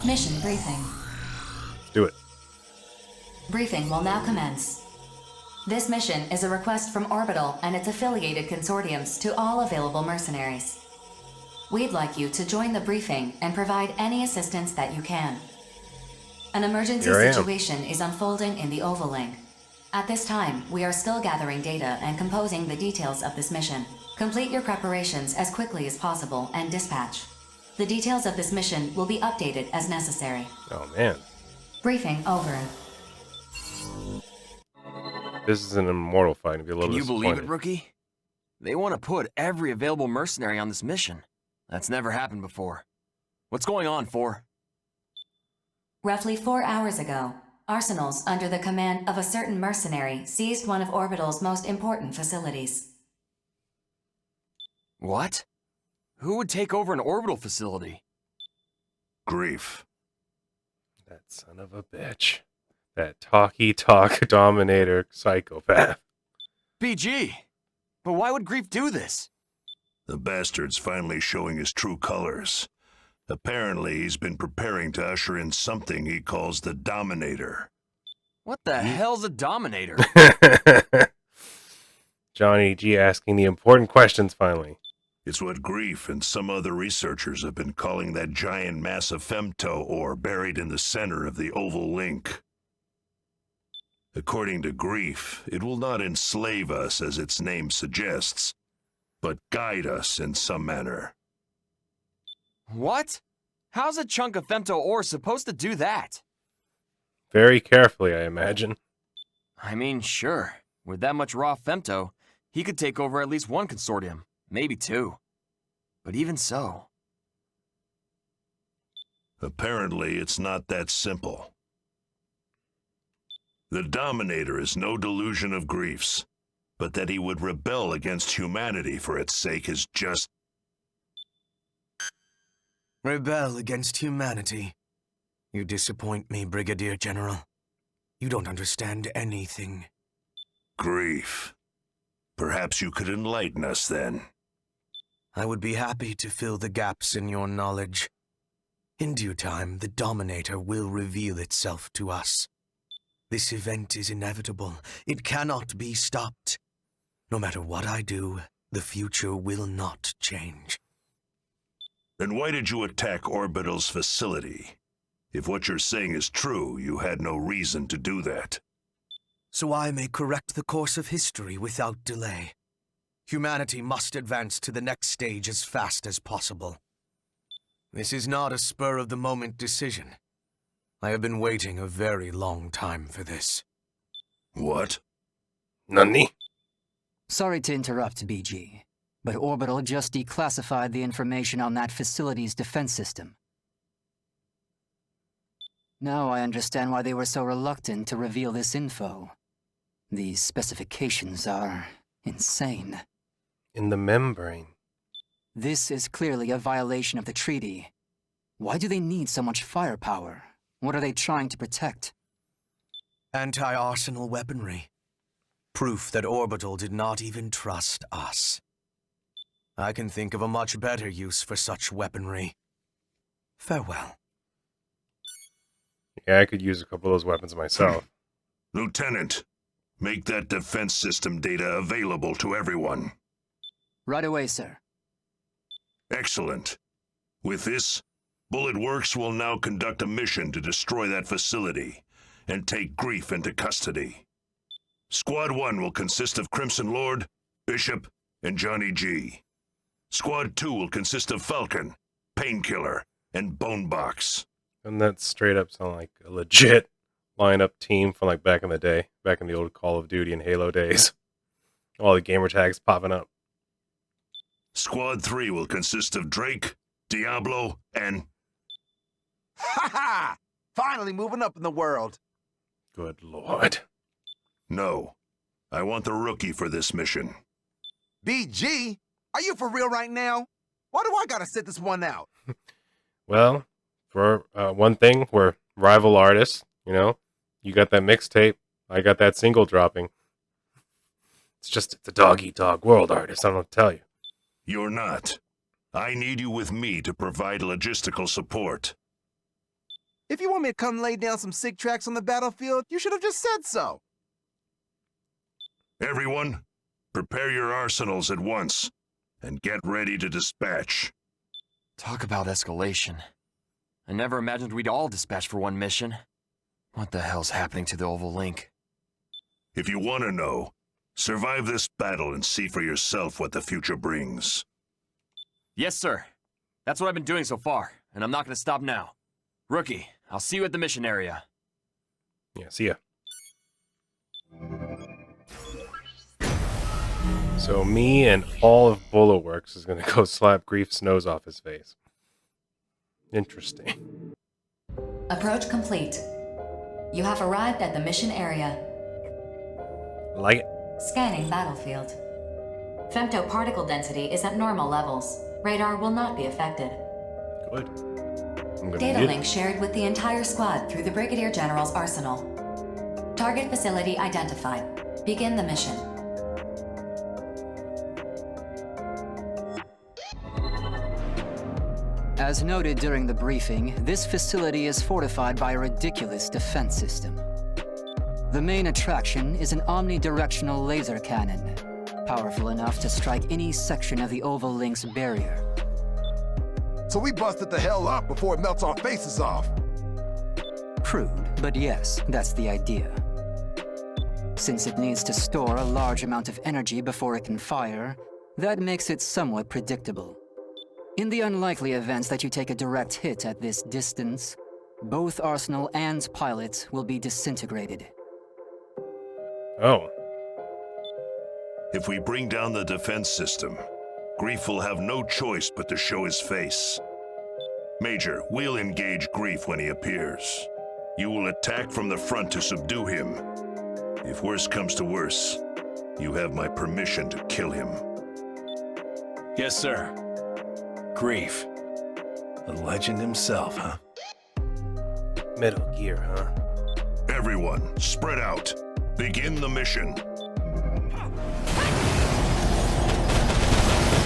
Mission briefing. Let's do it. Briefing will now commence. This mission is a request from Orbital and its affiliated consortiums to all available mercenaries. We'd like you to join the briefing and provide any assistance that you can. An emergency situation is unfolding in the Oval Link. At this time, we are still gathering data and composing the details of this mission. Complete your preparations as quickly as possible and dispatch. The details of this mission will be updated as necessary. Oh, man. Briefing over. This is an immortal fight. It'd be a little Can you disappointed. believe it, Rookie? They want to put every available mercenary on this mission. That's never happened before. What's going on, 4? Roughly 4 hours ago, Arsenals under the command of a certain mercenary seized one of Orbital's most important facilities. What? Who would take over an orbital facility? Grief. That son of a bitch. That talky-talk dominator psychopath. BG! But why would Grief do this? The bastard's finally showing his true colors. Apparently, he's been preparing to usher in something he calls the Dominator. What the hell's a Dominator? Johnny G asking the important questions finally. It's what Grief and some other researchers have been calling that giant mass of femto ore buried in the center of the Oval Link. According to Grief, it will not enslave us as its name suggests, but guide us in some manner. What? How's a chunk of femto ore supposed to do that? Very carefully, I imagine. I mean, sure. With that much raw femto, he could take over at least one consortium, maybe 2. But even so... Apparently, it's not that simple. The Dominator is no delusion of Grief's, but that he would rebel against humanity for its sake is just... Rebel against humanity. You disappoint me, Brigadier General. You don't understand anything. Grief. Perhaps you could enlighten us then. I would be happy to fill the gaps in your knowledge. In due time, the Dominator will reveal itself to us. This event is inevitable. It cannot be stopped. No matter what I do, the future will not change. Then why did you attack Orbital's facility? If what you're saying is true, you had no reason to do that. So I may correct the course of history without delay. Humanity must advance to the next stage as fast as possible. This is not a spur-of-the-moment decision. I have been waiting a very long time for this. What? Nani? Sorry to interrupt, BG, but Orbital just declassified the information on that facility's defense system. Now I understand why they were so reluctant to reveal this info. These specifications are insane. In the membrane. This is clearly a violation of the treaty. Why do they need so much firepower? What are they trying to protect? Anti-arsenal weaponry. Proof that Orbital did not even trust us. I can think of a much better use for such weaponry. Farewell. Yeah, I could use a couple of those weapons myself. Lieutenant, make that defense system data available to everyone. Right away, sir. Excellent. With this, Bullet Works will now conduct a mission to destroy that facility and take Grief into custody. Squad 1 will consist of Crimson Lord, Bishop, and Johnny G. Squad 2 will consist of Falcon, Painkiller, and Bonebox. Doesn't that straight up sound like a legit lineup team from like back in the day? Back in the old Call of Duty and Halo days. All the gamer tags popping up. Squad 3 will consist of Drake, Diablo, and... Ha ha! Finally moving up in the world. Good lord. No. I want the rookie for this mission. BG? Are you for real right now? Why do I gotta sit this one out? Well, for one thing, we're rival artists, you know? You got that mixtape, I got that single dropping. It's a dog-eat-dog world, artist, I don't know what to tell you. You're not. I need you with me to provide logistical support. If you want me to come lay down some sick tracks on the battlefield, you should have just said so. Everyone, prepare your arsenals at once, and get ready to dispatch. Talk about escalation. I never imagined we'd all dispatch for one mission. What the hell's happening to the Oval Link? If you want to know, survive this battle and see for yourself what the future brings. Yes, sir. That's what I've been doing so far, and I'm not gonna stop now. Rookie, I'll see you at the mission area. Yeah, see ya. So me and all of Bullet Works is gonna go slap Grief's nose off his face. Interesting. Approach complete. You have arrived at the mission area. Like it. Scanning battlefield. Femto particle density is at normal levels. Radar will not be affected. Good. I'm gonna Data need link shared with the entire squad through the Brigadier General's arsenal. Target facility identified. Begin the mission. As noted during the briefing, this facility is fortified by a ridiculous defense system. The main attraction is an omnidirectional laser cannon, powerful enough to strike any section of the Oval Link's barrier. So we busted the hell up before it melts our faces off. Crude, but yes, that's the idea. Since it needs to store a large amount of energy before it can fire, that makes it somewhat predictable. In the unlikely events that you take a direct hit at this distance, both Arsenal and pilot will be disintegrated. Oh. If we bring down the defense system, Grief will have no choice but to show his face. Major, we'll engage Grief when he appears. You will attack from the front to subdue him. If worse comes to worse, you have my permission to kill him. Yes, sir. Grief. The legend himself, huh? Metal Gear, huh? Everyone, spread out. Begin the mission.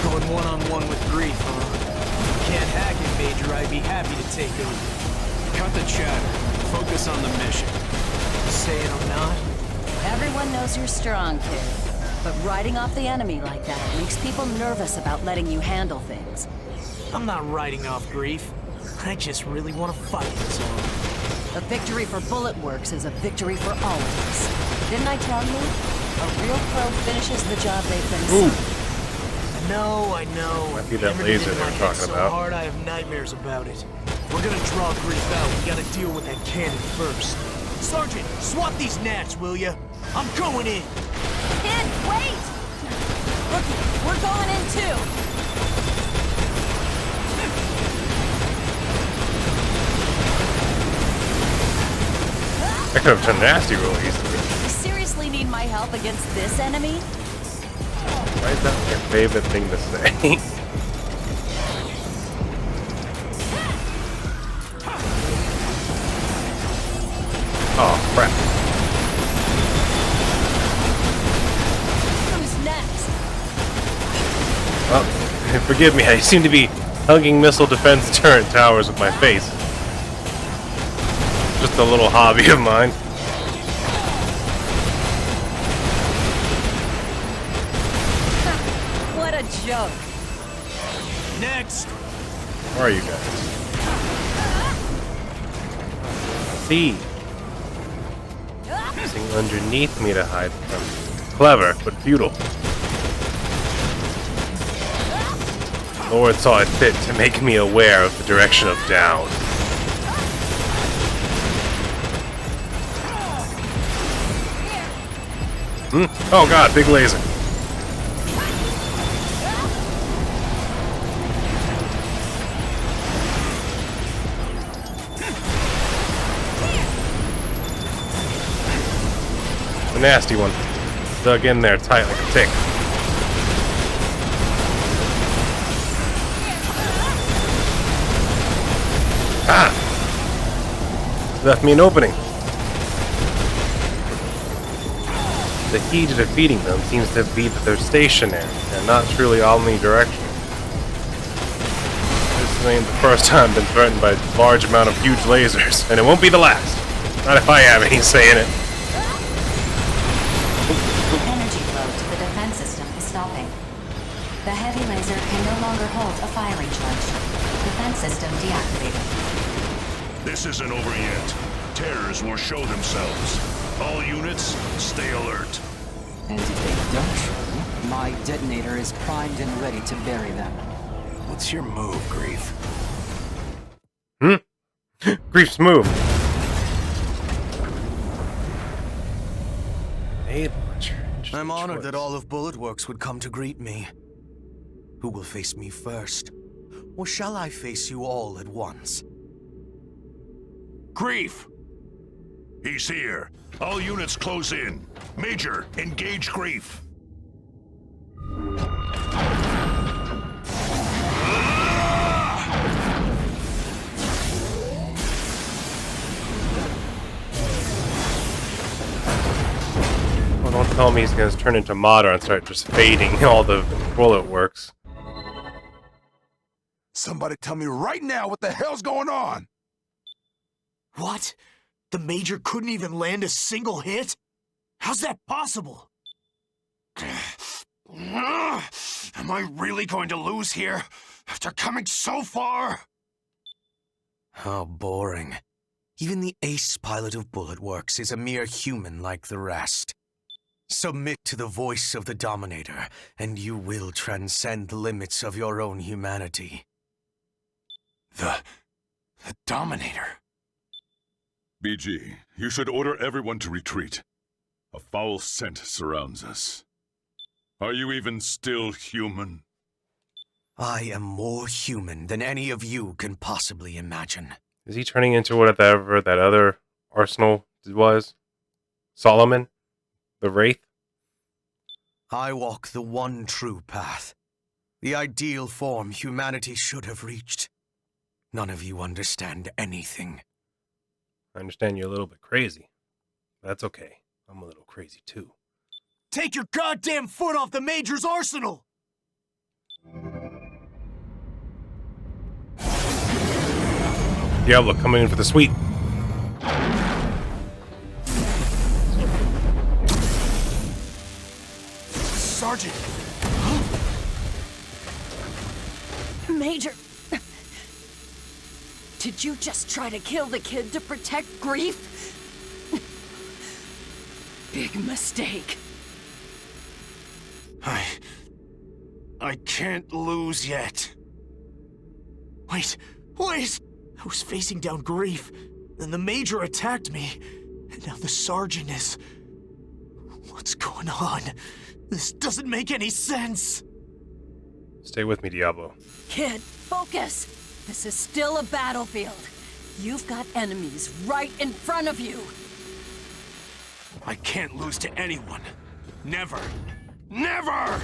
Going one-on-one with Grief, huh? Can't hack it, Major. I'd be happy to take over. Cut the chatter. Focus on the mission. Saying I'm not? Everyone knows you're strong, kid. But riding off the enemy like that makes people nervous about letting you handle things. I'm not riding off Grief. I just really want to fight, that's all. A victory for Bullet Works is a victory for all of us. Didn't I tell you? A real pro finishes the job they've been assigned. I know. Might be that Hammered laser it into they were my head talking so about. hard I have nightmares about it. We're gonna draw Grief out. We gotta deal with that cannon first. Sergeant, swat these gnats, will ya? I'm going in. Kid, wait! Rookie, we're going in too. That could have turned nasty real easily. You seriously need my help against this enemy? Why is that your favorite thing to say? Oh, crap. Who's next? Well, forgive me, I seem to be hugging missile defense turret towers with my face. Just a little hobby of mine. What a joke. Next. Where are you guys? See. Using underneath me to hide from. Clever, but futile. Lord saw it fit to make me aware of the direction of down. Oh god, big laser. A nasty one. Dug in there tight like a tick. Ah! Left me an opening. The key to defeating them seems to be that they're stationary and not truly omnidirectional. There's This ain't the first time I've been threatened by a large amount of huge lasers, and it won't be the last. Not if I have any say in it. Energy flow to the defense system is stopping. The heavy laser can no longer hold a firing charge. Defense system deactivated. This isn't over yet. Terrors will show themselves. All units, stay alert. And if they don't show, my detonator is primed and ready to bury them. What's your move, Grief? Grief's move. Grenade launcher. Interesting I'm honored choice. that all of Bullet Works would come to greet me. Who will face me first? Or shall I face you all at once? Grief! He's here. All units close in. Major, engage Grief. Well, don't tell me he's going to turn into Madara and start just fading all the bullet works. Somebody tell me right now what the hell's going on! What? The Major couldn't even land a single hit? How's that possible? Am I really going to lose here after coming so far? How boring. Even the ace pilot of Bullet Works is a mere human like the rest. Submit to the voice of the Dominator, and you will transcend the limits of your own humanity. The Dominator. BG, you should order everyone to retreat. A foul scent surrounds us. Are you even still human? I am more human than any of you can possibly imagine. Is he turning into whatever that other Arsenal was? Solomon? The Wraith? I walk the one true path. The ideal form humanity should have reached. None of you understand anything. I understand you're a little bit crazy. That's okay. I'm a little crazy too. Take your goddamn foot off the Major's arsenal! Diablo coming in for the sweep. Sergeant! Major! Did you just try to kill the kid to protect Grief? Big mistake. I can't lose yet. Wait! I was facing down Grief, then the Major attacked me, and now the Sergeant is... What's going on? This doesn't make any sense! Stay with me, Diablo. Kid, focus! This is still a battlefield. You've got enemies right in front of you. I can't lose to anyone. Never. Never!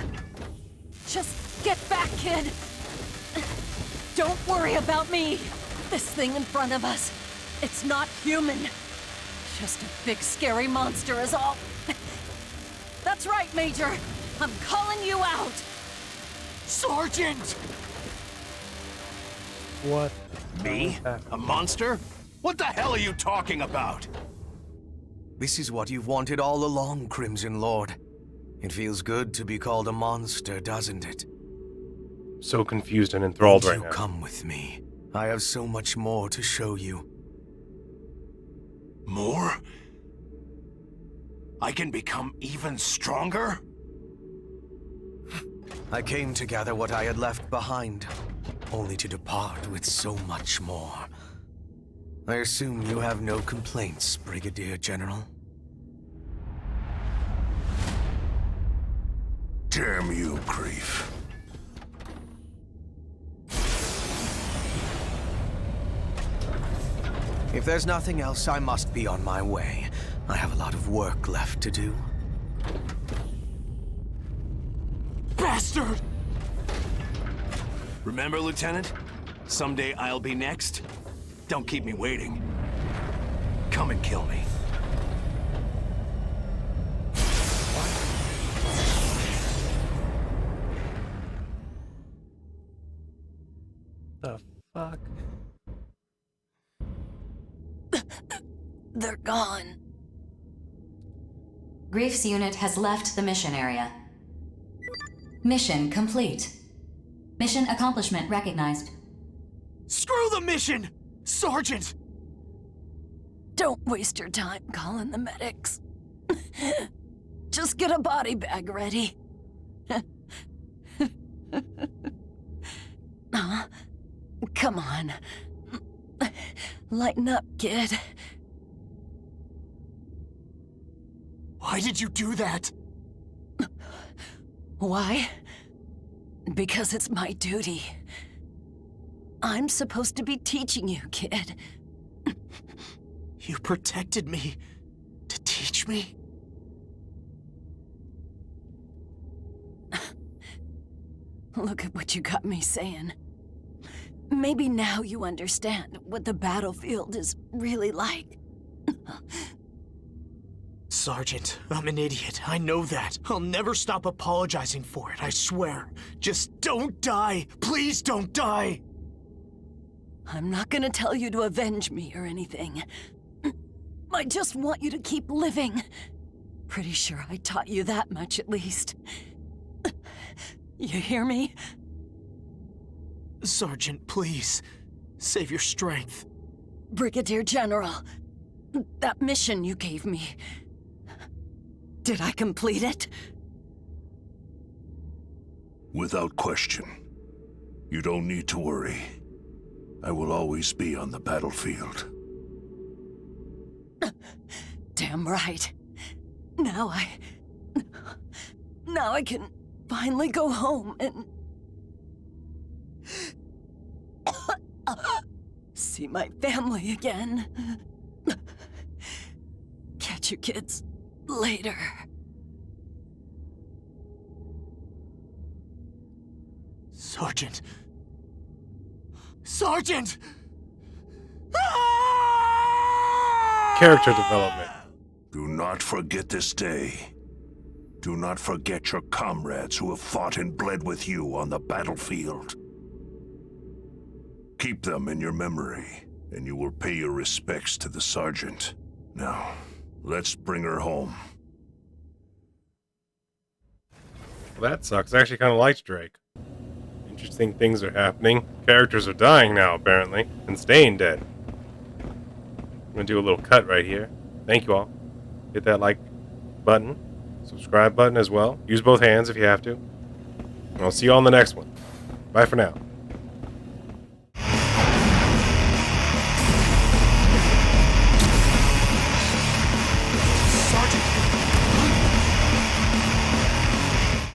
Just get back, kid. Don't worry about me. This thing in front of us, it's not human. Just a big scary monster is all. That's right, Major. I'm calling you out. Sergeant! What? Me? A monster? What the hell are you talking about? This is what you've wanted all along, Crimson Lord. It feels good to be called a monster, doesn't it? So confused and enthralled Won't right you now. come with me? I have so much more to show you. More? I can become even stronger? I came to gather what I had left behind, only to depart with so much more. I assume you have no complaints, Brigadier General? Damn you, Grief. If there's nothing else, I must be on my way. I have a lot of work left to do. Bastard! Remember, Lieutenant? Someday I'll be next. Don't keep me waiting. Come and kill me. The fuck? They're gone. Grief's unit has left the mission area. Mission complete. Mission accomplishment recognized. Screw the mission! Sergeant! Don't waste your time calling the medics. Just get a body bag ready. Come on. Lighten up, kid. Why did you do that? Why? Because it's my duty. I'm supposed to be teaching you, kid. You protected me to teach me? Look at what you got me saying. Maybe now you understand what the battlefield is really like. Sergeant, I'm an idiot. I know that. I'll never stop apologizing for it, I swear. Just don't die. Please don't die. I'm not gonna tell you to avenge me or anything. I just want you to keep living. Pretty sure I taught you that much at least. You hear me? Sergeant, please. Save your strength. Brigadier General, that mission you gave me. Did I complete it? Without question. You don't need to worry. I will always be on the battlefield. Damn right. Now I can finally go home and see my family again. Catch you kids later. Sergeant. Sergeant! Character development. Do not forget this day. Do not forget your comrades who have fought and bled with you on the battlefield. Keep them in your memory, and you will pay your respects to the sergeant. Now, let's bring her home. Well, that sucks. I actually kind of liked Drake. Interesting things are happening. Characters are dying now, apparently, and staying dead. I'm going to do a little cut right here. Thank you all. Hit that like button, subscribe button as well. Use both hands if you have to. And I'll see you all in the next one. Bye for now.